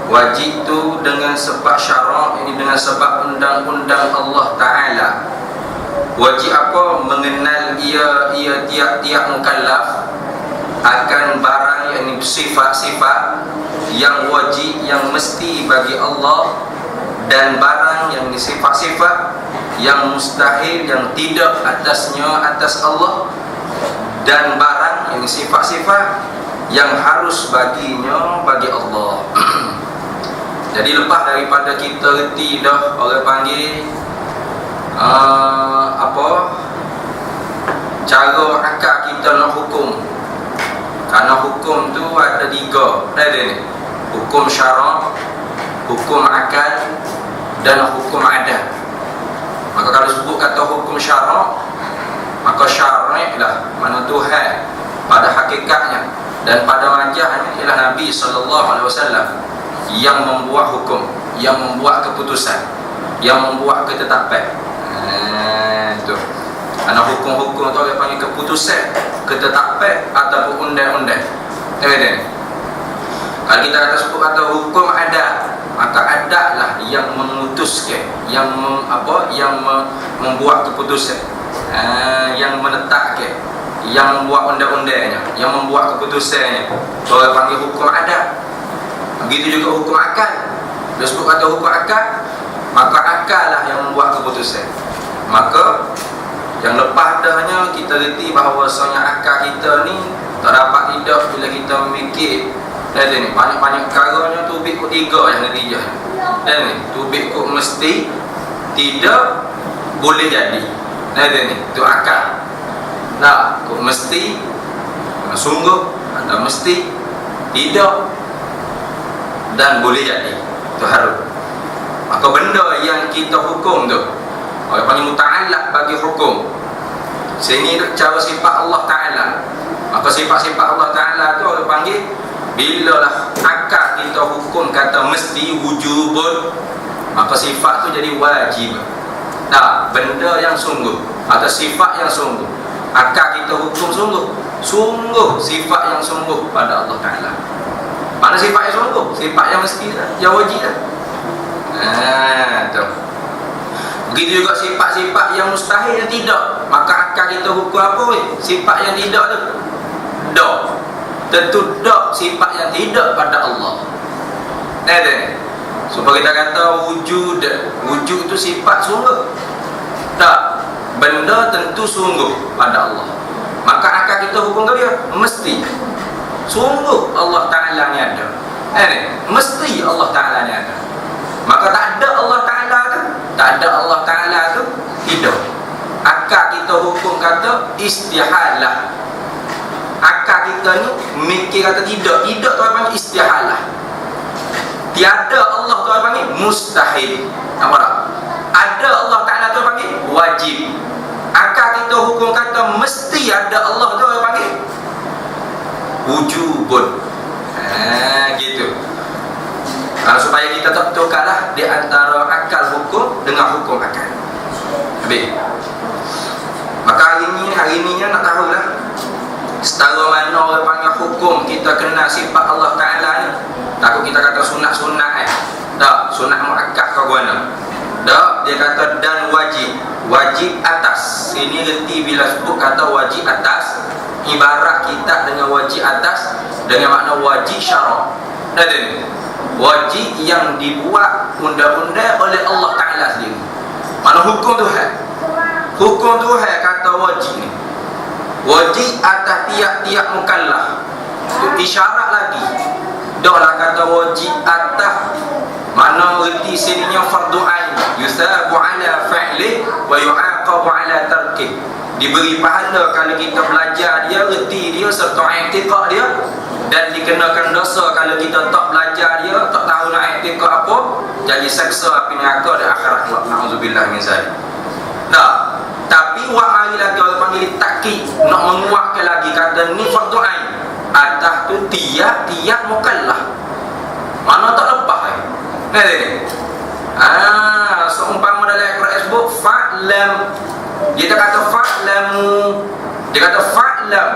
Wajib tu dengan sebab syarak, ini dengan sebab undang-undang Allah Ta'ala. Wajib apa? Mengenal ia tiap-tiap mukallaf akan barang yang sifat-sifat yang wajib, yang mesti bagi Allah, dan barang yang sifat-sifat yang mustahil, yang tidak atasnya atas Allah, dan barang yang sifat-sifat yang harus baginya bagi Allah. Jadi lepas daripada kita reti dah orang panggil cara akal kita nak hukum. Karena hukum tu ada tiga, ada ni. Hukum syarak, hukum akal, dan hukum adat. Maka kalau sebut kata hukum syarak, maka syarak lah mana Tuhan pada hakikatnya dan pada wajahnya ialah Nabi SAW yang membuat hukum, yang membuat keputusan, yang membuat ketetapan. Itu. Karena hukum-hukum tu dia panggil keputusan, ketetapan ataupun undang-undang. Kalau kita kata sebut kata hukum adat, maka adatlah yang memutuskan, yang membuat keputusan, yang menetapkan, yang membuat undang-undangnya, yang membuat keputusannya. Orang panggil hukum adat. Begitu juga hukum akal. Dia sebut kata hukum akal, maka akal lah yang membuat keputusan. Maka yang lepas dahnya kita reti bahawasanya akal kita ni tak dapat hidup bila kita memikir. Dan ni banyak-banyak perkaranya tubik kok tiga yang natijahnya. Dan ni tubik kok mesti tidak boleh jadi. Dan ni tu akal. Nah, kok mesti sungguh atau mesti tidak dan boleh jadi. Itu harus. Maka benda yang kita hukum tu, orang panggil muta'allaq bagi hukum. Sehingga cara sifat Allah Ta'ala. Maka sifat-sifat Allah Ta'ala tu orang panggil, bila lah akal kita hukum kata mesti wujubun, maka sifat tu jadi wajib. Nah, benda yang sungguh atau sifat yang sungguh, akal kita hukum sungguh sifat yang sungguh pada Allah Ta'ala. Mana sifat yang sungguh? Sifat yang mesti lah, yang wajib lah. Tu. Begitu juga sifat-sifat yang mustahil, yang tidak, maka akal kita hukum apa weh? Sifat yang tidak tu dak. Tentu dak sifat yang tidak pada Allah. Supaya kita kata wujud itu sifat sungguh. Tak, benda tentu sungguh pada Allah. Maka akal kita hukum ke dia mesti sungguh Allah Ta'ala ni ada. Mesti Allah Ta'ala ni ada. Maka tak ada Allah Ta'ala tu, tak ada Allah Ta'ala tu tidak. Akal kita hukum kata istihalah. Akal kita ni mikir kata tidak tu apa panggil istihalah. Tiada Allah tu apa panggil mustahil. Nampak tak? Ada Allah Ta'ala tu apa panggil wajib. Akal kita hukum kata mesti ada Allah tu apa panggil wujubun. Gitu. Supaya kita tentukanlah di antara akal hukum dengan hukum akal. Habis. Maka hari ini nak tahulah setara mana orang panggil hukum kita kena sifat Allah Ta'ala ni. Takut kita kata sunat-sunat tak, sunat muakkad ke mana. Tak, dia kata dan wajib atas. Ini reti bila sebut kata wajib atas, ibarat kita dengan wajib atas dengan makna wajib syarak. Dan wajib yang dibuat undang-undang oleh Allah Ta'ala sendiri. Mana hukum Tuhan? Hukum Tuhan kata wajib ni, wajib atas tiap-tiap mukallaf. Itu isyarat lagi. Daklah kata wajib atas, mana reti sininya fardu ain, yusabu ala fa'li wa yu'aqabu ala tarki. Diberi pahala kalau kita belajar dia, reti dia serta i'tiqad dia, dan dikenakan dosa kalau kita tak belajar dia, tak tahu nak i'tiqad apa, jadi seksa api neraka di akhirat. Na'udzubillah min zalik. Nah, tapi wak mari lagi orang panggil takkid, nak menguatkan lagi kata ni fardu ain atas tu tiap-tiap mukallaf. Mana tak lepas seumpama dalam Quran sebut fa'lam, dia tak kata fa'lamu, dia kata fa'lam,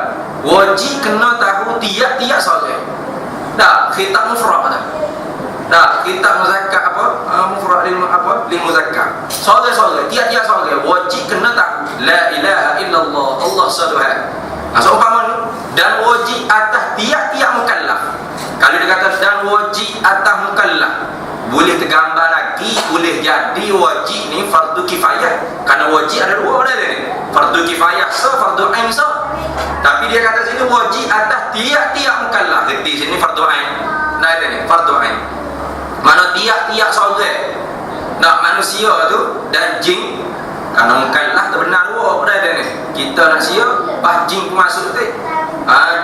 wajib kena tahu tiap-tiap solat. Tak, khitab mufrad dah. Tak, Sore-sore, tiap-tiap sore wajib kena tahu la ilaha illallah, Allah Tuhan. Umpama ni, dan wajib atas tiap-tiap mukallaf. Kalau dia kata dan wajib atas mukallaf, boleh tergambar lagi, boleh jadi wajib ni fardu kifayah. Kerana wajib ada dua benda ni, fardu kifayah fardu ain tapi dia kata sini wajib atas tiap-tiap mukallaf. Di sini fardu ain. Nah ini fardu ain. Mana tiap-tiap sore nak manusia tu dan jin, kerana mukallaf terbenar dua benda ni. Kita nak siap, jin pun masuk tu.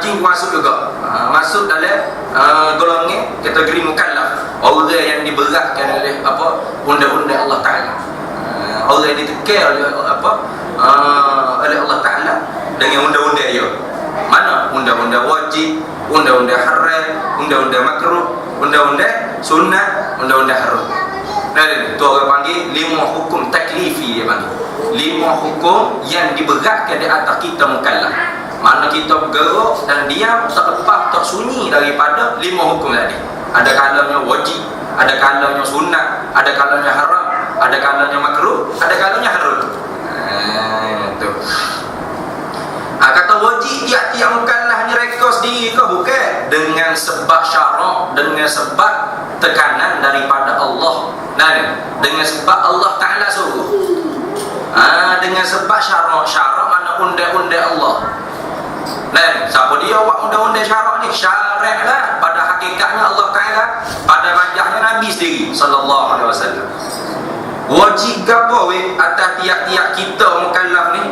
Jin pun masuk juga. Masuk dalam golongan kategori mukallaf. Orang yang diberatkan oleh undang-undang Allah Taala. Orang yang ditekan oleh oleh Allah Taala dengan undang-undang dia. Mana undang-undang wajib, undang-undang haram, undang-undang makruh, undang-undang sunnah, undang-undang haram. Nah, tu orang panggil 5 hukum taklifi, dia panggil 5 hukum yang diberatkan di atas kita mukallaf. Mana kita bergerak dan diam, tak lepas, tak sunyi daripada 5 hukum tadi. Ada kalanya wajib, ada kalanya sunnah, ada kalanya haram, ada kalanya makruh, ada kalanya haram. Tu. Kata wajib tiap-tiap mukallaf ni reka sendiri ke bukan? Dengan sebab syarak, dengan sebab tekanan daripada Allah. Dengan sebab Allah Ta'ala suruh. Dengan sebab syarak mana undang-undang Allah. Siapa dia buat undang-undang syarak ni? Syarak lah. Pada hakikatnya Allah Ta'ala, pada wajahnya Nabi sendiri sallallahu alaihi wasallam. Wajib gapo atas tiap-tiap kita mukallaf ni?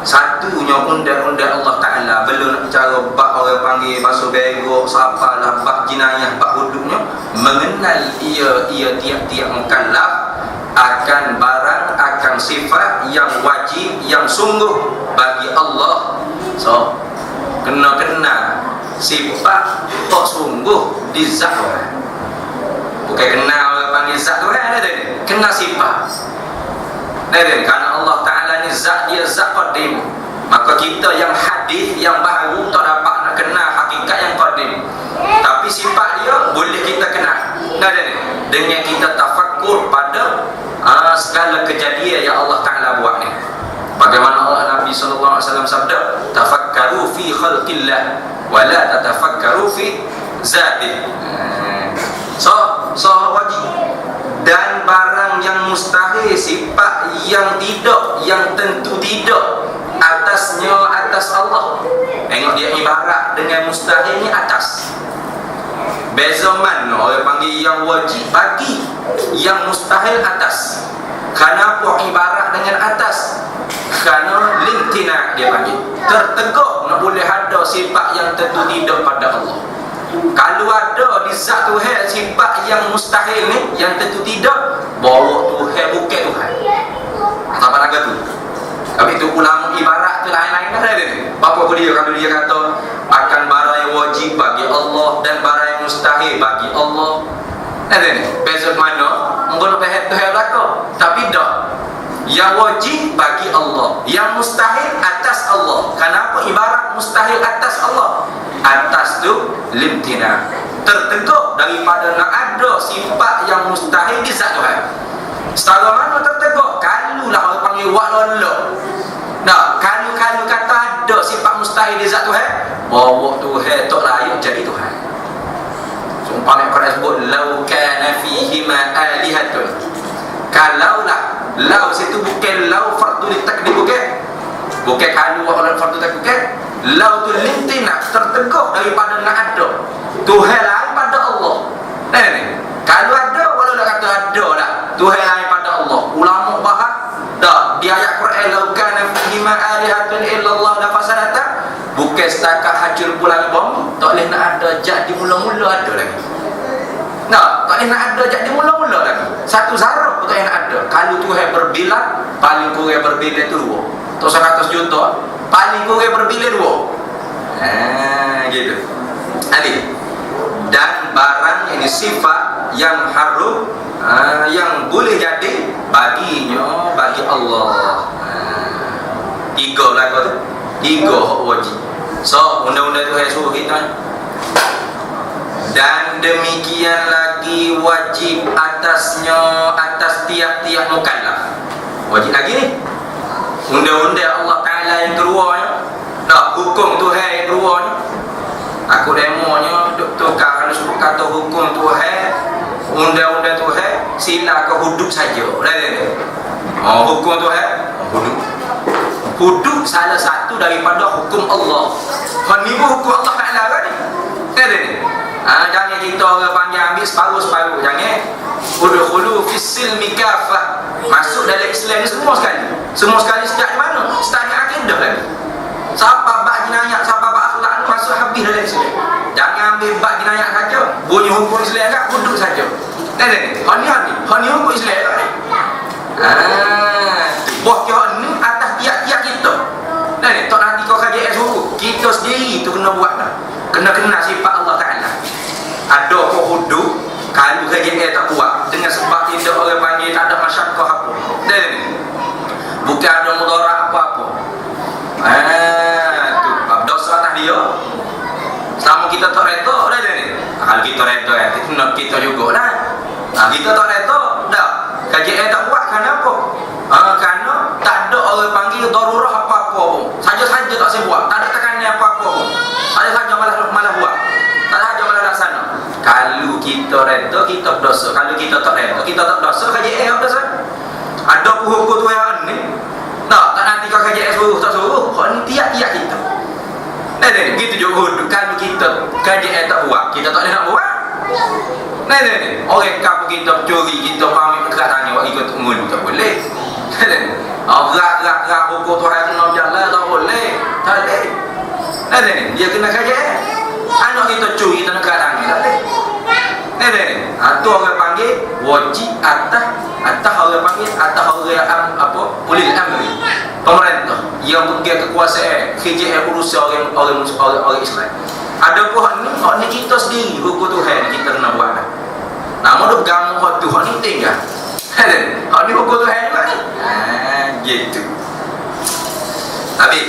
Satunya undang-undang Allah Ta'ala. Belum nak cara bab orang panggil basuh berok, sapalah, bab jinayah, bab hududnya. Mengenal ia tiap-tiap mukallaf akan barang, akan sifat yang wajib, yang sungguh bagi Allah. So, kena sifat tak sungguh di zat Tuhan. Bukan kenal orang panggil zat Tuhan, kena sifat. Kerana Allah Ta'ala ni zat dia zat qadim. Maka kita yang hadis, yang baru tak dapat nak kenal hakikat yang qadim. Tapi sifat dia boleh kita kenal. Dengan kita tafakkur pada segala kejadian yang Allah Ta'ala buat ni. Bagaimana Allah Nabi SAW sabda, tafakkaru fi khalqillah wa la tatafakkaru fi zatih. So wajib. Dan barang yang mustahil, sifat yang tidak, yang tentu tidak, atasnya atas Allah. Tengok dia ibarat dengan mustahil ni atas. Beza mana orang panggil yang wajib bagi, yang mustahil atas. Kenapa ibarat dengan atas? Kerana lintina dia panggil, tertegak nak boleh ada sifat yang tentu tidak pada Allah. Kalau ada di zat Tuhan sifat yang mustahil ni, yang tentu tidak, bawa Tuhan bukan Tuhan. Apa laga tu? Tapi tu ulama ibarat tu lain-lain dah ada ni. Apa dia kalau dia kata akan barang yang wajib bagi Allah dan barang yang mustahil bagi Allah. Ada ni. Beza mana? Mungkin Tuhan belaka. Tapi tak. Yang wajib bagi Allah, yang mustahil atas Allah. Kenapa ibarat mustahil atas Allah? Atas tu limtina, tertegak daripada nak ada sifat yang mustahil di zat Tuhan. Secara mana tertegak? Kalulah orang panggil waklolo. Kalau kata ada sifat mustahil di zat Tuhan, bawa Tuhan tak layak jadi Tuhan. Sumpah Quran sebut lau kana fihi ma alihatun. Kalaulah, lau situ bukan lau fardu ditakdir, bukan kalau orang fardu takdir. Lau tu lintina, tertegak daripada nak ada Tuhan lain pada Allah. Kalau ada, walau nak kata ada lah, Tuhan lain pada Allah. Ulama bahas dah di ayat Quran, lau kana fihi ma alihatun illallah la fasadata. Bukan setakat hancur pulang bom, tak boleh nak ada jadi mula-mula ada lagi. Tak boleh nak ada jadi mula-mula lagi. Satu zarah pun tak boleh nak ada. Kalau Tuhan berbilang, paling kurang berbilang tu 2. Tak 100 juta, paling kurang berbilang 2. Gitu. Adik. Dan barang ini sifat yang harum, yang boleh jadi baginya, bagi Allah. 3 lah kau tu. 3 hak wajib. So undang-undang Tuhan suruh kita. Dan demikian lagi lagi wajib atasnya, atas tiap-tiap mukallaf. Wajib lagi ni undang-undang Allah Ta'ala yang keduanya, dah hukum Tuhan yang keduanya. Aku demonya tukar kalau sebut kata hukum Tuhan, undang-undang Tuhan, sila ke hudud saja. Hukum Tuhan hudud. Hudud salah satu daripada hukum Allah. Ni pun hukum Allah Ta'ala kan ni. Jangan kita orang panggil ambil separuh-separuh. Jangan. Udkhulu fis silmi kafah. Masuk dalam Islam ni semua sekali. Semua sekali sejak mana? Sejak akidah lagi. Siapa bab jinayat, siapa bab akhlak masuk habis dalam Islam. Jangan ambil bab jinayat saja. Bunyi hukum Islam kan hudud saja. Hani hukum Islam kan. Buah kira ni atas tiap-tiap kita. Tak nanti kau KJS suruh. Kita sendiri tu kena buat dah. Kena sifat Allah Ta'ala. Ada kau hudud, kalau KJS tak kuat dengan sebab tidak orang panggil tak ada masyarakat apa. Bukan ada mudarat apa-apa. Tu dosa atas dia. Selama kita tak reda ni. Kalau kita reda kita juga dah. Kita tak reda dah. KJS tak kuat kenapa? Kerana tak ada orang panggil darurah apa-apa pun. Saja-saja tak saya buat. Tak ada tekanan apa-apa pun. Saja-saja malah buat. Tak saja malah laksana. Kalau kita reda, kita berdosa. Kalau kita tak reda, kita tak berdosa. KJS berdosa. Ada hukum tu yang ni. Tak nanti kau KJS suruh, tak suruh. Kau ni tiap-tiap kita. Begitu juga kalau kita KJS tak buat, kita tak boleh nak buat. Orang kapu kita curi, kita pamit kerat tanya buat ikut ngulu, tak boleh. Gerak hukum Tuhan kena jalan, tak boleh. Tak boleh. Dia kena KJS. Anak kita curi, kita nak kerat tanya, tak boleh. Itu orang panggil wajib atas orang panggil atas orang apa ulil amri, pemerintah yang pegang kekuasaan KJS urusan orang Islam. Ada pun hak ni kita sendiri hukum Tuhan kita kena buat. Namun duk gamu hak Tuhan ni tinggal. Hak ni hukum Tuhan juga ni. Gitu. Habis.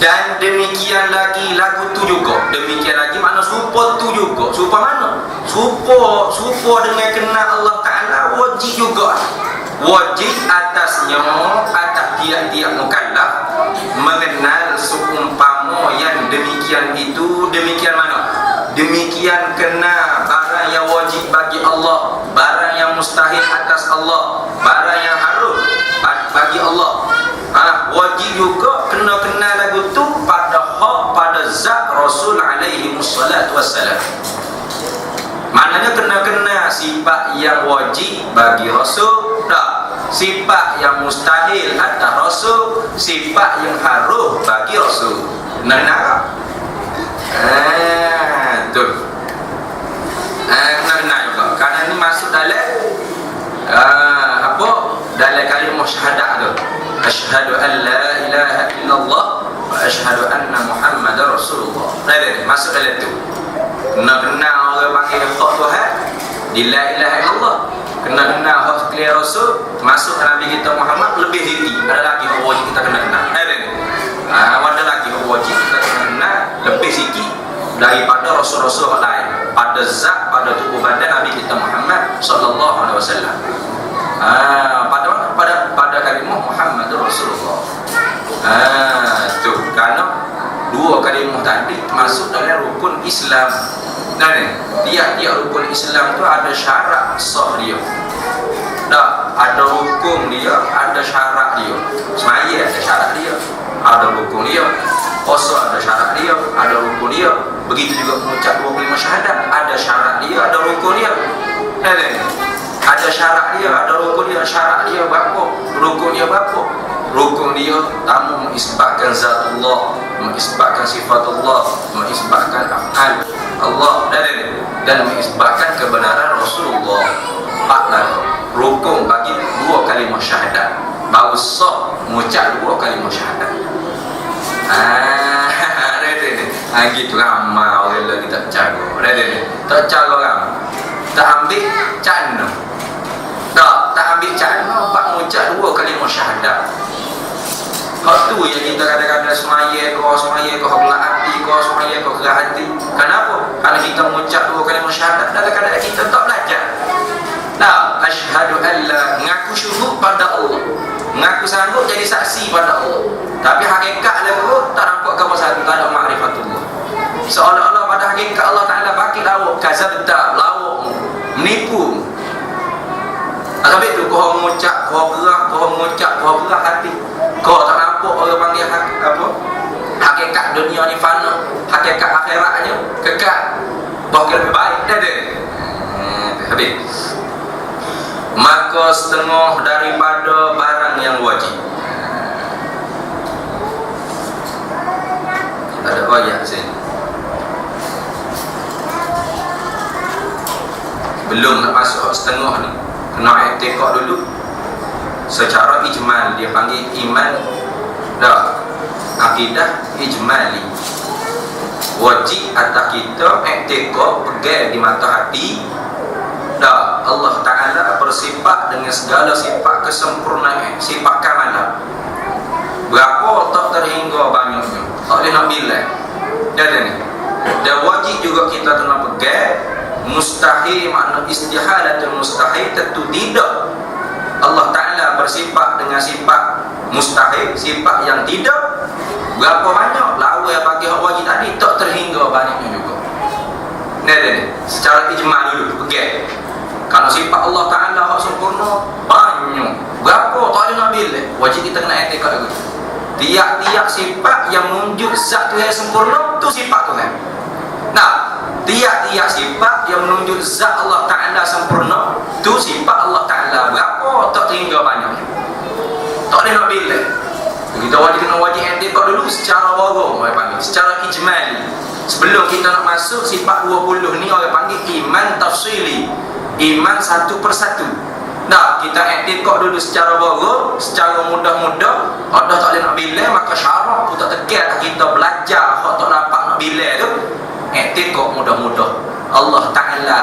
Dan demikian lagi lagu tu juga. Demikian lagi makna supo tu juga. Supo mana? Supo dengan kenal Allah Ta'ala wajib juga. Wajib atasnya, atas tiap-tiap mukallaf mengenal seumpama yang demikian itu. Demikian mana? Demikian kenal barang yang wajib bagi Allah, barang yang mustahil atas Allah, barang yang harus bagi Allah. Wajib juga kena kenal lagu tu pada zat Rasul alaihi wassalatu wassalam. Maknanya kena sifat yang wajib bagi Rasul, tak sifat yang mustahil atas Rasul, sifat yang harus bagi Rasul. Kena tu. Kena juga. Kerana ni masuk dalam dalam kalimah syahadat tu. Asyhadu an la ilaha illallah wa asyhadu anna Muhammadar Rasulullah. Masuk dalam tu. Kena orang panggil hak Tuhan di la ilaha illallah. Kena hak sekalian Rasul, masuk Nabi kita Muhammad lebih tinggi. Ada lagi hak wajib kita kena kenal. Ada lagi hak wajib kita kena kenal lebih sikit daripada Rasul-Rasul lain. Pada zat, pada tubuh badan Nabi kita Muhammad sallallahu alaihi wasallam. Pada kalimah Muhammad Rasulullah. Tu kerana dua kalimah tadi masuk dalam rukun Islam. Tiap-tiap rukun Islam tu ada syarat sah dia. Ada hukum dia, ada syarat dia. Semaya ada syarat dia, ada rukun dia. Puasa ada syarat dia, ada rukun dia. Begitu juga mengucap 25 syahadat, ada syarat dia, ada rukun dia. Ada syarat dia, ada rukun dia. Syarat dia berapa? Rukun dia berapa? Rukun dia tamu mengisbatkan zat Allah, mengisbatkan sifat Allah, mengisbatkan af'al Allah dan mengisbatkan kebenaran Rasulullah. 4 rukun bagi 2 kalimah syahadat. Baru sah mengucap 2 kalimah syahadat. Gitu ramai orang lagi tak cara. Tak cara orang. Tak ambil cana. Tak ambil cana pak mengucap 2 kalimah syahadat. Hak tu yang kita kadang-kadang semaya ke belah hati, semaya ke hati. Kenapa? Kalau kita mengucap 2 kalimah syahadat, kadang-kadang kita tak takalla, ngaku syuhud pada Allah, ngaku sanggup jadi saksi pada Allah, tapi hakikat lewat tak nampak kamu satu, tak ada ma'rifatullah. Seolah-olah pada hakikat Allah Ta'ala bagi lawak, kazabta, lawak, menipu. Habis itu kau mengucap, kau gerak, kau mengucap, kau gerak hati, kau tak nampak orang panggil apa? Hakikat dunia ni fana, hakikat akhiratnya kekal, bahkan lebih baik. Dah ada. Habis. Maka setengah daripada barang yang wajib. Ada ayat sini. Belum nak masuk setengah ni, kena i'tiqad dulu. Secara ijmal dia panggil iman dah. Akidah ijmali. Wajib atas kita i'tiqad pegang di mata hati dah Allah Ta'ala bersifat dengan segala sifat kesempurnaan, sifat kamalah. Berapa tak terhingga banyaknya, tak boleh nak bilang. Dan wajib juga kita kena pegang. Mustahil makna istihalatul mustahil, tentu tidak. Allah Ta'ala bersifat dengan sifat mustahil, sifat yang tidak. Berapa banyak lawa yang bagi hak wajib tadi tak terhingga banyaknya juga. Secara ijmal dulu pegang. Kalau sifat Allah Ta'ala hak sempurna banyak, berapa tak boleh nak bilang. Wajib kita kena i'tiqad dulu. Tiap-tiap sifat yang menunjuk zat Tuhan sempurna, tu sifat Tuhan. Nah, tiap-tiap sifat yang menunjuk zat Allah Ta'ala sempurna, tu sifat Allah Ta'ala. Berapa tak terhingga banyaknya, tak boleh nak bilang. Kita wajib i'tiqad dulu secara warung, orang panggil secara ijmali. Sebelum kita nak masuk sifat 20 ni, orang panggil iman tafsili, iman satu persatu. Nah, kita i'tiqad dulu secara warung, secara mudah-mudah. Ada tak boleh nak bilang, maka syarak pun tak tekan kita belajar hak tak dapat nak bilang tu. I'tiqad mudah-mudah. Allah Ta'ala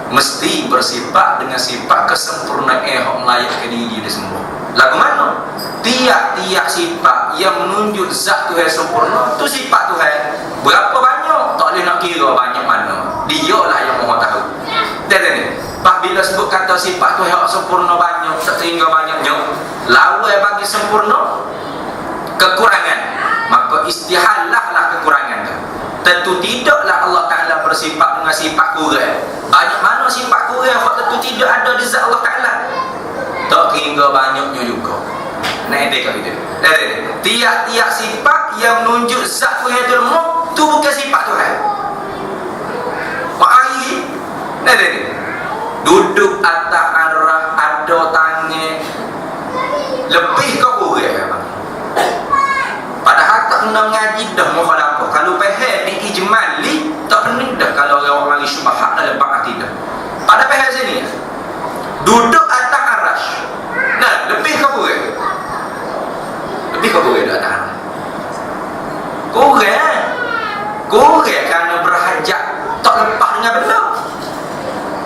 mesti bersifat dengan sifat kesempurnaan yang melayakkan diri dia semua. Lagu mana? Tiap-tiap sifat yang menunjuk zat Tuhan sempurna, tu sifat Tuhan. Berapa banyak? Tak boleh nak kira banyak mana. Dia lah yang maha tahu. Dan ni, bila sebut kata sifat Tuhan yang sempurna banyak, tak terhingga banyaknya, lawa bagi sempurna kekurangan, maka istihalahlah kekurangan tu. Tentu tidaklah Allah Ta'ala bersifat dengan sifat kurang. Banyak mana sifat kurang yang tentu tidak ada di zat Allah Ta'ala. Tak hingga banyaknya juga. Nah, dekat itu. Tiap-tiap sifat yang menunjuk zat Tuhan itu tu bukan sifat Tuhan. Ma'ai. Nah, duduk atas arah, ada tangan, lebih ke kurang. Padahal tak kena mengaji dah mukhalafah. Kalau faham di ijmali, tak pening dah kalau orang mari syubhat dalam bab akidah. Pada faham sini, duduk atas arasy. Nah, lebih ke kurang? Lebih ke kurang atas arasy? Kurang kerana berhajat tak lepas dengan benda.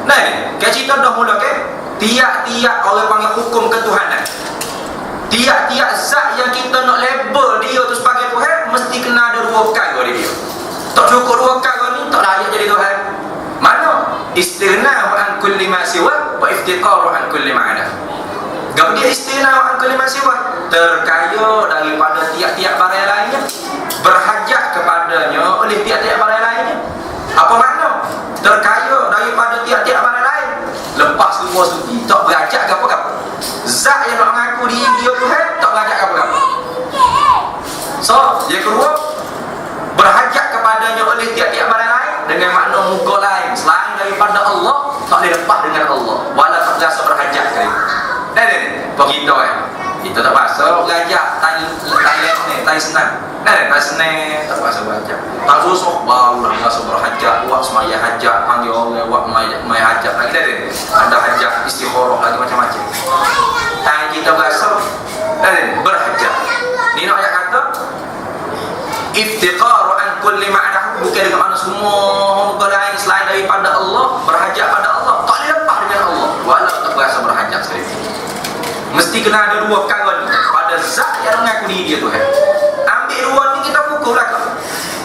Nah, kayak cerita dah mula ke? Tiap-tiap orang panggil hukum ketuhanan. Tiap-tiap zat yang kita nak label dia tu sebagai Tuhan, mesti kena ada dua perkara dia. Tak cukup dua perkara ni, tak layak jadi Tuhan. Mana? Istighna'u an kulli ma siwa wa iftiqaru an kulli ma ada. Gap dia istighna'u an kulli ma siwa, terkaya daripada tiap-tiap barang lainnya, berhajat kepadanya oleh tiap-tiap barang lainnya. Apa makna? Terkaya daripada tiap-tiap barang lain, lepas semua suci, tak berhajat ke apa-apa. Zat yang nak mengaku diri dia Tuhan, tak berhajat ke apa-apa. So, yang kedua, berhajat kepadanya oleh tiap-tiap barang lain dengan makna muka lain selain daripada Allah, tak boleh lepas dengan Allah, wala tak berasa berhajat kali. Begitu kita tak berasa berhajat. Thailand ni, Thai senang. Thai senang, tak berasa berhajat. Tak susah, barulah berasa berhajat. Buat semaya hajat, panggil orang, buat mai hajat lagi dah. Ada hajat istikharah lagi macam-macam. Thai kita berasa berhajat. Ni nak ayat kata iftiqaru an kulli ma'adahu, bukan dengan mana semua muka lain selain daripada Allah, berhajat pada Allah, tak boleh lepas dengan Allah, walau tak berasa berhajat sekali. Mesti kena ada dua perkara ni pada zat yang mengaku diri dia Tuhan. Ambil dua ni, kita pukul lah.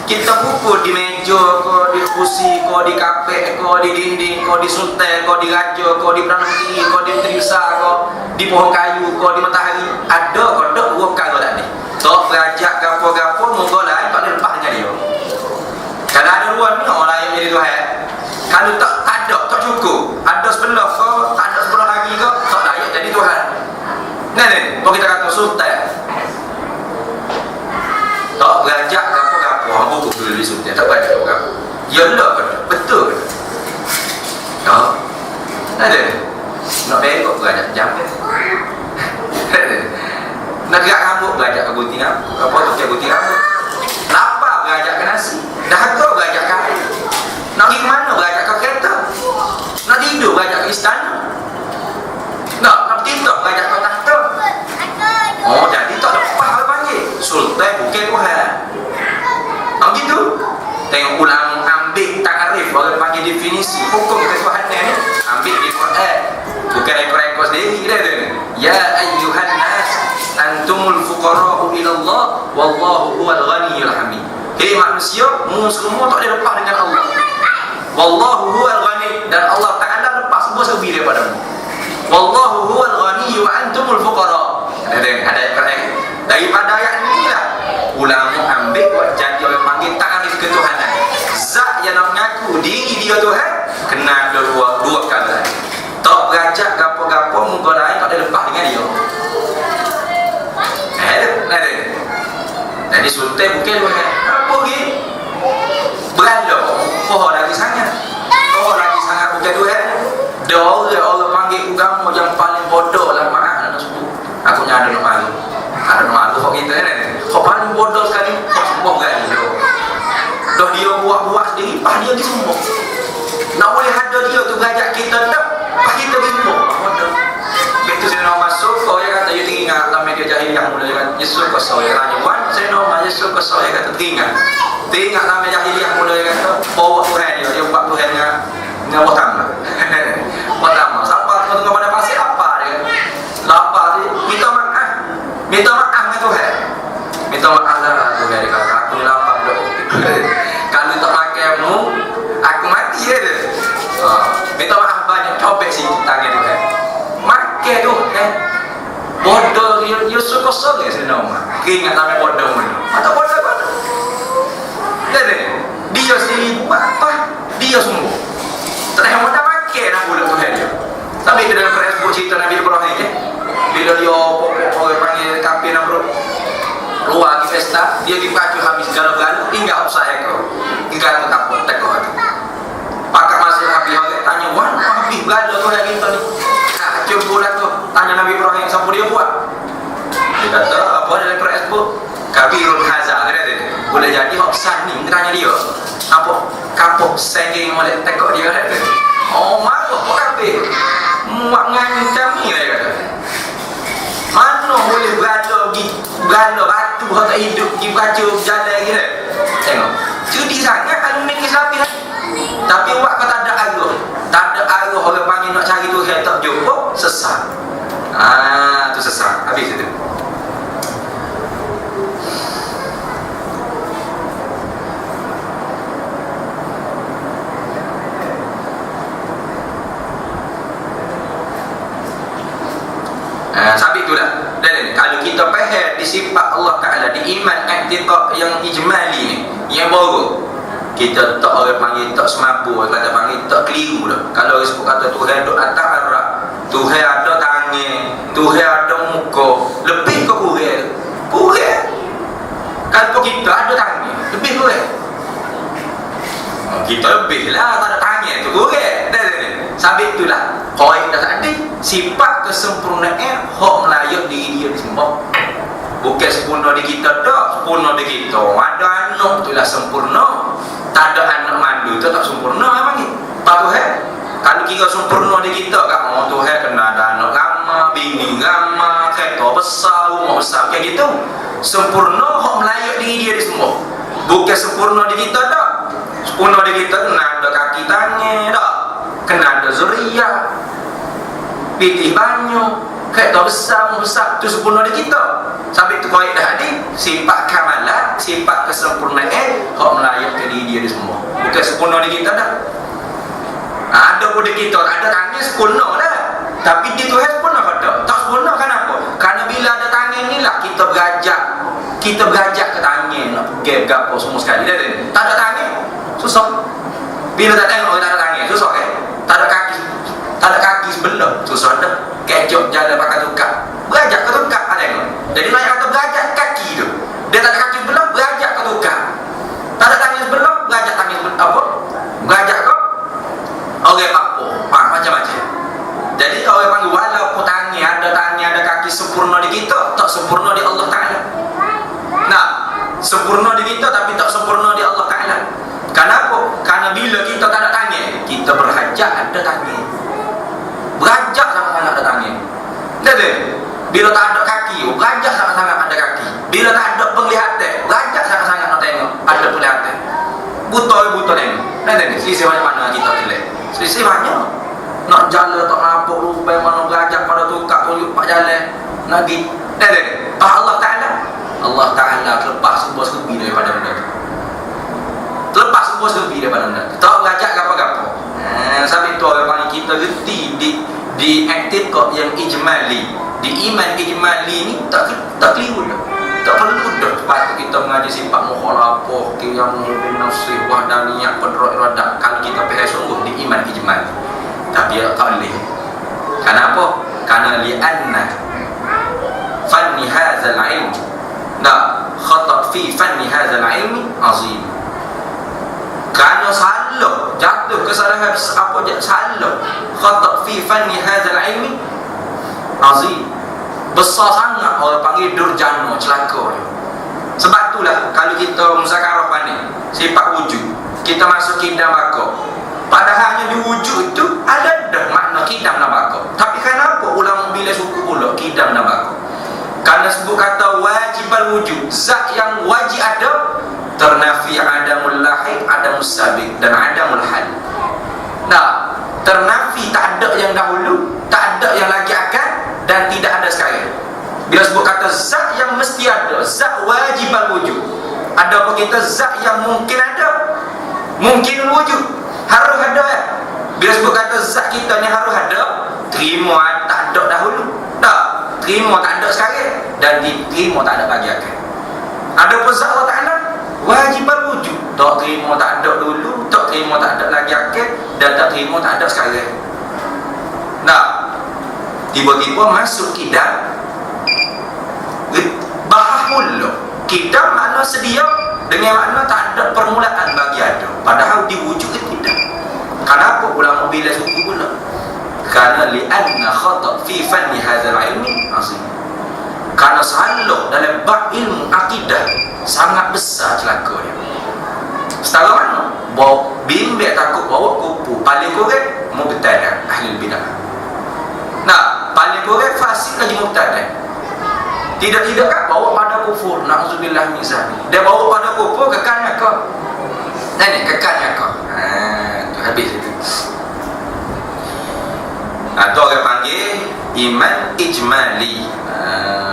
Kita pukul di meja, ko di kursi, ko di kapek, ko di dinding, ko di suntai, ko di raja, ko di peranti, ko di terisa, ko di pohon kayu, ko di matahari. Ada kodok dua perkara tadi. Tok berajak gapo-gapo moga lain tak lepas dengan dia. Kalau ada ruang ni orang lain jadi Tuhan. Kalau tak ada, tak cukup. Ada sebelah kau, tak ada sebelah lagi kau, tak layak jadi Tuhan. Nah ni, kalau kita kata sultan. Tak berajak gapo-gapo, hang buku dulu di sultan, tak berajak gapo-gapo. Yalah betul. Tak. Ada. Nak bengok berajak jam kan. Nak gerak rambut berajak ke gunting rambut. Apa tu dia gunting rambut? Lapar berajak ke nasi. Dahaga berajak ke air. Nak pergi ke mana berajak ke kereta. Nak tidur berajak ke istana. Nak tidur berajak ke tahta. Oh, jadi tak lepas dia panggil sultan bukan Tuhan. Tak begitu? Tengok ulama ambil takrif, orang panggil definisi hukum ketuhanan ni, ambil di Quran. Bukan rekod-rekod sendiri dia tu. Ya ayyuhan nas antumul fuqara'u ila Allah wallahu huwal ghaniyyul hamid. Hei manusia, mu semua tak boleh lepas dengan Allah. Wallahu huwal ghani, dan Allah Taala lepas semua serbi daripada mu. Wallahu huwal ghani wa antumul fuqara. Ada ayat daripada ayat inilah ulama ambil buat jadi orang panggil takrif ketuhanan. Zat yang nak mengaku diri dia Tuhan kena ada dua perkara. Tak berajak gapo-gapo muka lain tak boleh lepas dengan dia. Ada. Jadi sultan bukan Tuhan. Apa lagi? Berada. Oh lagi sangat bukan Tuhan. Dia orang panggil agama yang paling bodoh lah maaf nak sebut. Aku nyada nak malu. Ada malu kok kita ni. Kok paling bodoh sekali kok semua berani. Dah dia buat sendiri, pas dia semua. Nak boleh ada dia tu berajak kita tak? Pas kita semua. Bodoh. Betul saya nak masuk, kau yang kata you teringat dalam media jahiliyah mula kan. Yesus kau saya tanya, "Wan, saya nak Yesus kau saya kata teringat." Teringat dalam media jahiliyah mula kata, "Bawa Tuhan dia buat Tuhan dengan pertama." Pertama, siapa tengah pada pasir apa dia? Lapar dia, minta maaf dengan Tuhan. Minta maaf lah Tuhan dia kata, aku ni lapar dok. Kalau tak makan mu, aku mati dia. Minta maaf banyak, copek sikit tangan Tuhan. Makan tu kan. Bodoh dia suka sore senama. Ingat nama bodoh mana? Atau bodoh. Dia sendiri buat apa? Dia semua. Ternyata mana makan nak bulat Tuhan dia. Tapi kita dalam Facebook cerita Nabi Ibrahim ni, bila dia orang panggil kafir nak keluar di pesta, dia dipacu habis galau-galau, tinggal usaha kau. Tinggal takut tekor. Pakar masih habis orang tanya, "Wan, habis galau tu hari kita ni?" Nah, cuba lah tu tanya Nabi Ibrahim siapa dia buat. Dia kata, "Apa dalam Facebook? Kabirul hazar." Kata dia. Boleh jadi hoksan ni, tanya dia. Apa? Kapok senging oleh tekor dia kata. Oh, malu kok kabir. Muak ngancam ni dia kata. Mana boleh berada batu tak hidup di baca berjalan gitu. Tengok. Judi sangat kalau ni kisah habis. Tapi awak kata tak ada arah orang panggil nak cari Tuhan tak jumpa, sesat. Tu sesat. Habis itu. Sabit tu lah. Dan kalau kita faham di sifat Allah Ta'ala, di iman i'tiqad yang ijmali ni, yang baru, kita tak orang panggil tak semabur, kata panggil tak keliru dah. Kalau orang sebut kata Tuhan ada atas arak, Tuhan ada tangan, Tuhan ada muka, lebih ke kurang. Kalau kita ada tangan, lebih kurang. Kita lebih lah, tak ada tangan tu kurang. Sabit itulah kaidah tadi, sifat kesempurnaan hak melayak diri dia disembah. Bukan sempurna di kita tak, sempurna di kita. Ada anak itulah sempurna. Tak ada anak mandu tu tak sempurna memang ni. Pak Tuhan, kalau kira sempurna di kita kan, oh Tuhan kena ada anak ramah, bini ramah, kereta besar, rumah besar kayak gitu. Sempurna hak melayak diri dia disembah. Bukan sempurna di kita tak. Sempurna di kita kena ada kaki tangan tak. Kena ada zuriat, pilih banyak, kereta besar, tu sempurna di kita. Sampai itu kaidah ni sifat kamalat, sifat kesempurnaan hak melayak ke diri dia semua. Bukan sempurna di kita dah. Ada pun di kita, ada tangan sempurna dah. Tapi di Tuhan sempurna tak? Tak sempurna kenapa? Karena bila ada tangan ni lah kita berajak ke tangan nak pergi gapo semua sekali. Tak ada tangan susah. Bila tak tengok tak ada tangan susah kan? Tak ada kaki sebelah susah dah. Kecok jalan pakai tukar. Berajak ke tukar ada tengok. Jadi nak kata berajak kaki tu. Dia tak ada kaki sebelah berajak ke tukar. Tak ada tangan sebelah berajak tangan sebelah apa? Berajak ke orang apa? Macam-macam. Jadi orang panggil walaupun tangan ada kaki sempurna di kita, tak sempurna di Allah Ta'ala. Nah, sempurna di kita tapi tak sempurna di Allah Ta'ala. Kenapa? Karena bila kita tak ada tangan, kita berhajat ada tangan. Berhajat sangat-sangat ada tangan. Jadi, bila tak ada kaki, berhajat sangat-sangat ada kaki. Bila tak ada penglihatan, berhajat sangat-sangat nak tengok ada penglihatan. Buta tengok. Nanti selisih banyak mana kita jelek. Selisih banyak. Nak jalan tak nampak rupa yang mana berajak pada tukar tunjuk pak jalan. Nanti. Allah Ta'ala terlepas sebuah sekebi daripada benda tu. Terlepas sebuah sekebi daripada benda tu. Tak berajak apa-apa. Sampai tu orang panggil kita reti di aktif kok yang ijmali. Di iman ijmali ni tak keliru dah. Tak perlu dah patut kita mengaji sifat mukhalafah, qiyam bin nafsi, wahdaniyah, qudrat iradah kalau kita faham sungguh di iman ijmali. Tapi tak boleh. Kenapa? Karena li'anna fanni hadzal ilm khata' fi fanni hadzal ilmi azim. Kerana salah, jatuh kesalahan apa je salah, khata' fi fanni hadzal ilmi azim. Besar sangat orang panggil durjana, celaka dia. Sebab itulah kalau kita muzakarah pandai sifat wujud, kita masuk kidam bakar. Padahalnya di wujud itu ada dah makna kidam nabaka. Tapi kenapa ulama bila suku pula kidam nabaka? Karena sebut kata wajibal wujud, zat yang wajib ada, ternafi adamul lahir, adamus sabiq dan adamul hal. Nah, ternafi tak ada yang dahulu, tak ada yang lagi akan dan tidak ada sekarang. Bila sebut kata zat yang mesti ada, zat wajibal wujud. Ada apa kita zat yang mungkin ada, mungkin wujud. Harus ada ya. Bila sebut kata zat kita ni harus ada, terima tak ada dahulu. Tak, terima tak ada sekarang dan diterima tak ada lagi akan. Ada pun zat Allah Ta'ala wajib wujud. Tak terima tak ada dulu, tak terima tak ada lagi akan dan tak terima tak ada sekarang. Nah, tiba-tiba masuk kidam bahas mula. Kidam makna sedia dengan makna tak ada permulaan bagi ada. Padahal diwujud ke tidak. Kenapa ulama bila suku pula? Karena li'anna khata' fi fanni hadzal ilmi azim. Karena salah dalam bab ilmu akidah sangat besar celaka dia. Setara mana? Bawa bimbing takut bawa kupu. Paling kurang mubtadi' ahli bidah. Nah, paling kurang fasik lagi mubtadi'. Tidak kan bawa pada kufur. Na'udzubillah min zalik. Dia bawa pada kufur kekalnya kau. Ni kekalnya kau. Tu habis itu. Atau orang panggil iman ijmali.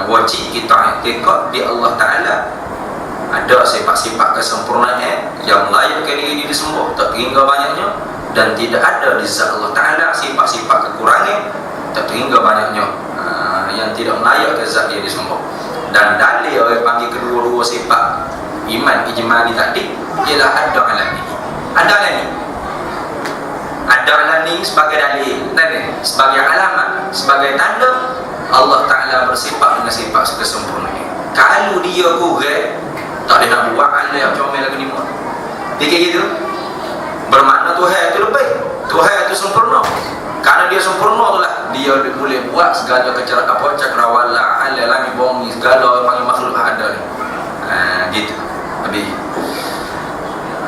Wajib kita iktikad di Allah Ta'ala ada sifat-sifat kesempurnaan yang layak diri semua, tak hingga banyaknya, dan tidak ada di zat Allah Ta'ala sifat-sifat kekurangan tak hingga banyaknya yang tidak layak ke zat dia semua. Dan dalil orang panggil kedua-dua sifat iman ijmali tadi ialah ada alami. Ada alami. Ada alami sebagai dalil, sebagai alamat, sebagai tanda Allah Ta'ala bersifat dengan sifat kesempurnaan. Kalau dia kurang, tak boleh nak buat anda yang comel lagi ni muat. Dia kayak gitu. Bermakna Tuhan itu lebih, Tuhan itu sempurna. Karena dia sempurna tu lah, dia boleh buat segala cakrawala, ala, langit, bumi, segala panggil makhluk ada ni. Gitu. Habis.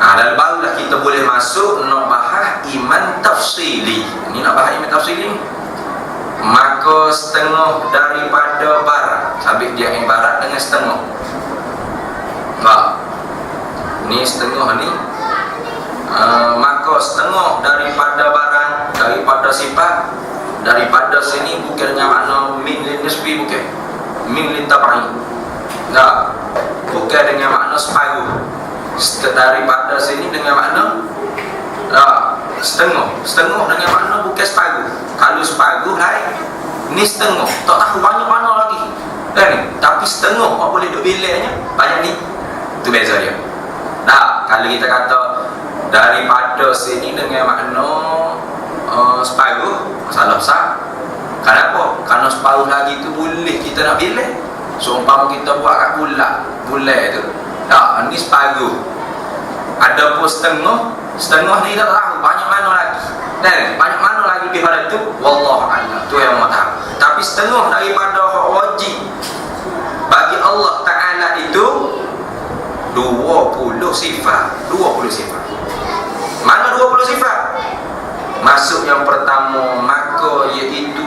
Dan barulah kita boleh masuk nak bahas iman tafsili. Ini nak bahas iman tafsili. Maka setengah daripada barat, sabit dia ibarat dengan setengah. Ni setengah ni. Maka setengah daripada barang, daripada sifat, daripada sini bukannya makna min lin nisbi, bukan min lin tabai. Nah, bukan dengan makna separuh. Daripada sini dengan makna setengah dengan makna bukan separuh. Kalau separuh lain, ni setengah, tak tahu banyak mana lagi. Tapi setengah apa boleh duk bilangnya banyak ni. Itu beza dia. Nah, kalau kita kata daripada sini dengan makna separuh, masalah besar. Kenapa? Karena separuh lagi tu boleh kita nak bilang. Seumpama kita buat kat bulat tu. Tak, ni separuh. Ada pun setengah ni tak tahu banyak mana lagi. Dan banyak mana lagi lebih pada tu, wallahu a'lam. Tu yang mahu tahu. Tapi setengah daripada hak wajib bagi Allah Ta'ala itu 20 sifat. 20 sifat. Mana 20 sifat? Masuk yang pertama, maka iaitu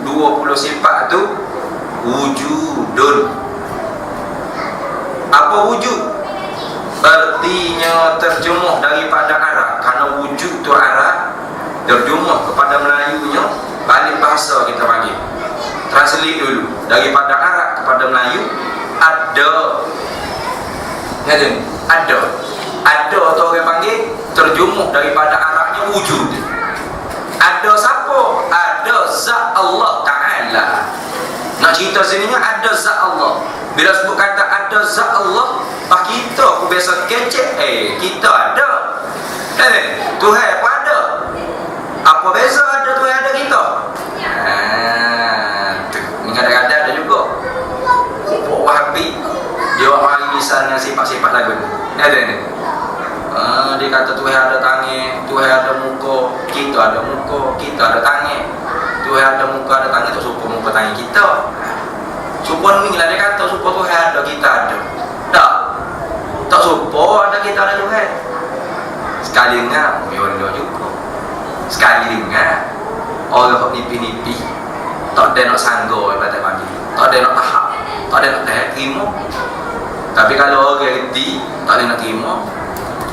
20 sifat tu wujudun. Apa wujud? Artinya terjemuh daripada Arab. Karena wujud tu Arab, terjemuh kepada Melayunya, balik bahasa kita panggil. Translate dulu daripada Arab kepada Melayu. Ada. Ada atau orang panggil terjemuh daripada Arabnya wujud. Ada siapa? Ada zat Allah Ta'ala. Nak cerita sininya ada zat Allah. Bila sebut kata ada zat Allah, pak kita aku biasa kecek. Kita ada. Tuhan pun ada. Apa beza ada Tuhan ada kita? Ni kadang-kadang ada juga Pupuk Wahabi dia orang misalnya sifat-sifat lagu ni. Dia kata Tuhan ada tangan, Tuhan ada muka, kita ada muka, kita ada tangan. Tuhan ada muka, ada tangan, tak supaya muka tangan kita. Supaya ni lah dia kata supaya Tuhan ada, kita ada. Tak supaya ada, kita ada Tuhan. Sekali dengar, yono juga. Sekali dengar, orang nipi-nipi, tak ada nak sanggup ibadat pagi, tak ada nak tahap, tak ada nak terima. Tapi kalau orang reti, tak ada nak terima.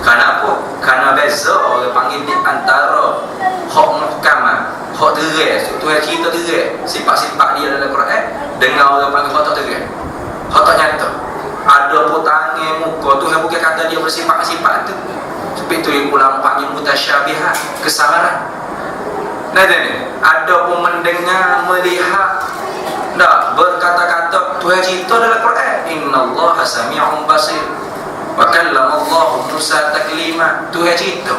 Kenapa? Karena beza orang panggil di antara hak muhkamah, hak teres, Tuhan cerita teres, sifat-sifat dia dalam Quran, dengan orang panggil hak tak teres, hak tak nyata. Ada pun tangan, muka, Tuhan bukan kata dia bersifat-sifat tu. Sebab itu yang ulama panggil mutasyabihat, kesamaran. Ada pun mendengar, melihat, berkata-kata, Tuhan cerita dalam Quran, innallaha sami'un basir. Wa kallama Allah Musa taklima. Tuhan cerita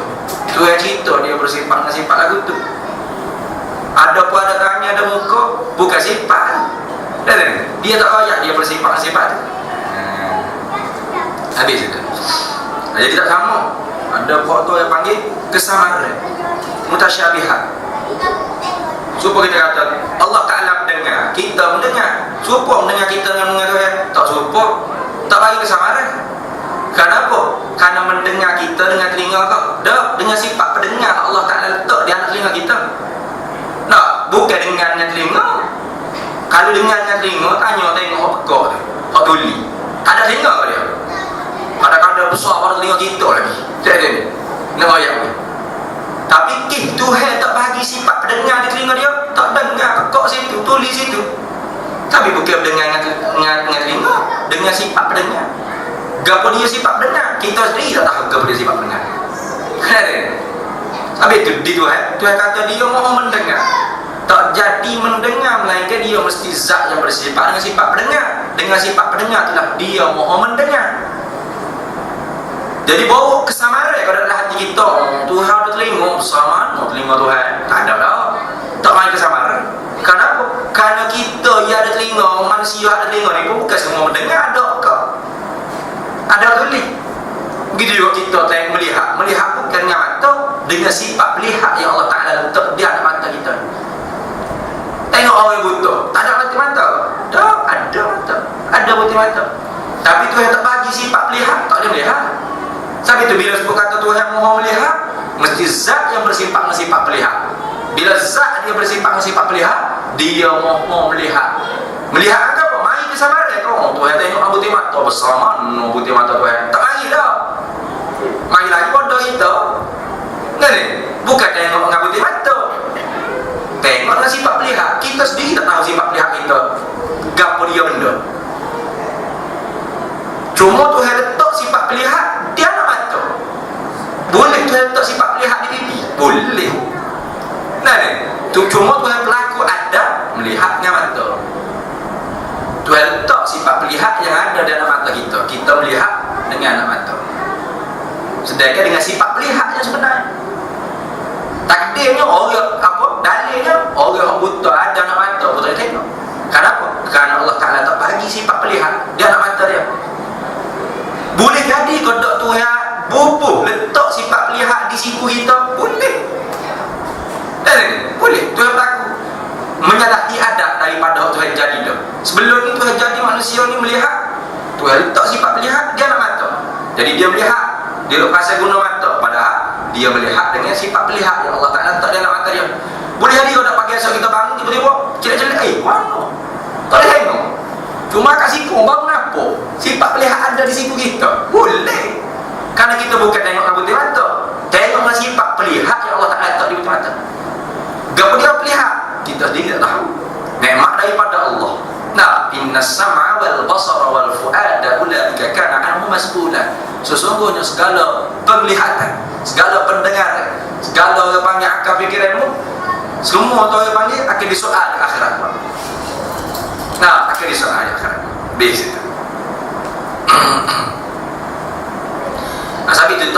dia bersifat dengan sifat lagu tu. Ada pun ada tangan, ada muka, bukan sifat. Dia tak layak dia bersifat dengan sifat tu. Habis itu. Jadi tak sama. Ada faktor yang panggil kesamaran, mutasyabihat. Supaya kita kata Allah Ta'ala mendengar, kita mendengar. Supaya mendengar kita dengan mendengar Tuhan, tak supaya, tak bagi kesamaran. Kenapa? Karena mendengar kita dengan telinga kau, dengan sifat pendengar Allah Ta'ala letak di anak telinga kita. Bukan dengar dengan telinga. Kalau dengar dengan telinga, tanya tengok apa pekak tu, apa tuli. Tak ada telinga ke dia? Kadang-kadang besar pada telinga kita lagi. Jadi ni, nak ayat ni. Tapi Tuhan tak bagi sifat pendengar di telinga dia. Tak dengar pekak situ, tuli situ. Tapi bukan dengar dengan telinga, dengan sifat pendengar. Gapo dia sifat pendengar, kita sendiri tak tahu gapo dia sifat pendengar. Habis itu di Tuhan kata dia mahu mendengar. Tak jadi mendengar, melainkan dia mesti zat yang bersifat dengan sifat pendengar. Dengan sifat pendengar itulah dia mahu mendengar. Jadi bawa kesamaran pada dalam hati kita. Tuhan ada telinga, sama telinga Tuhan. Tak ada dah. Tak main kesamaran. Kenapa? Karena kita yang ada telinga, manusia ada telinga ni pun bukan semua mendengar, ada ke? Ada tulis. Begitu juga kita tengok melihat bukan dengan mata, dengan sifat melihat yang Allah Ta'ala letak di atas mata kita. Tengok orang buta, tak ada mata. Tak ada mata, ada mata. Tapi Tuhan tak bagi sifat melihat, tak ada melihat. Sebab itu bila sebut kata Tuhan mahu melihat, mesti zat yang bersifat dengan sifat melihat. Bila zat dia bersifat dengan sifat melihat, dia mahu melihat. Melihat apa? Mari kesamaran. Tuhan tengok putih mata bersama putih mata Tuhan. Tak mari dah. Mari lagi bodoh kita. Bukan tengok dengan putih mata. Tengok dengan sifat melihat. Kita sendiri tak tahu sifat melihat kita. Gapo dia benda. Cuma Tuhan pelaku ada melihat dengan mata. Tuhan letak sifat melihat yang ada dalam mata kita. Kita melihat dengan mata. Sedangkan dengan sifat melihat yang sebenarnya. Takdirnya orang dalilnya orang buta ada dalam mata, buta tengok. Kenapa? Kerana Allah Ta'ala tak bagi sifat melihat dia dalam mata dia. Boleh jadi kodok Tuhan bubuh letak sifat melihat di siku kita, boleh. Boleh. Tuhan berlaku menyalahi adab daripada Tuhan jadi dah. Sebelum ni Tuhan jadi manusia ni melihat, Tuhan letak sifat melihat dia dalam mata. Jadi dia melihat, dia lepas guna mata, padahal dia melihat dengan sifat melihat yang Allah Ta'ala letak dalam mata dia. Boleh jadi kalau nak pagi esok kita bangun tiba-tiba celak-celak, mana? Tak boleh tengok. Cuma kat siku baru nampak sifat melihat ada di siku kita. Boleh. Kerana kita bukan tengok dengan putih mata, tengoklah sifat melihat yang Allah Ta'ala letak di putih mata. Gapa dia melihat? Kita sendiri tak tahu. Nikmat daripada Allah. Nah, innas sam'a wal basara wal fu'ada ulaika kana anhu mas'ula. Sesungguhnya segala penglihatan, segala pendengaran, segala orang panggil akal fikiranmu, semua orang panggil akan disoal di akhirat. Nah, akan disoal di akhirat. Di situ. Nah, sebab itu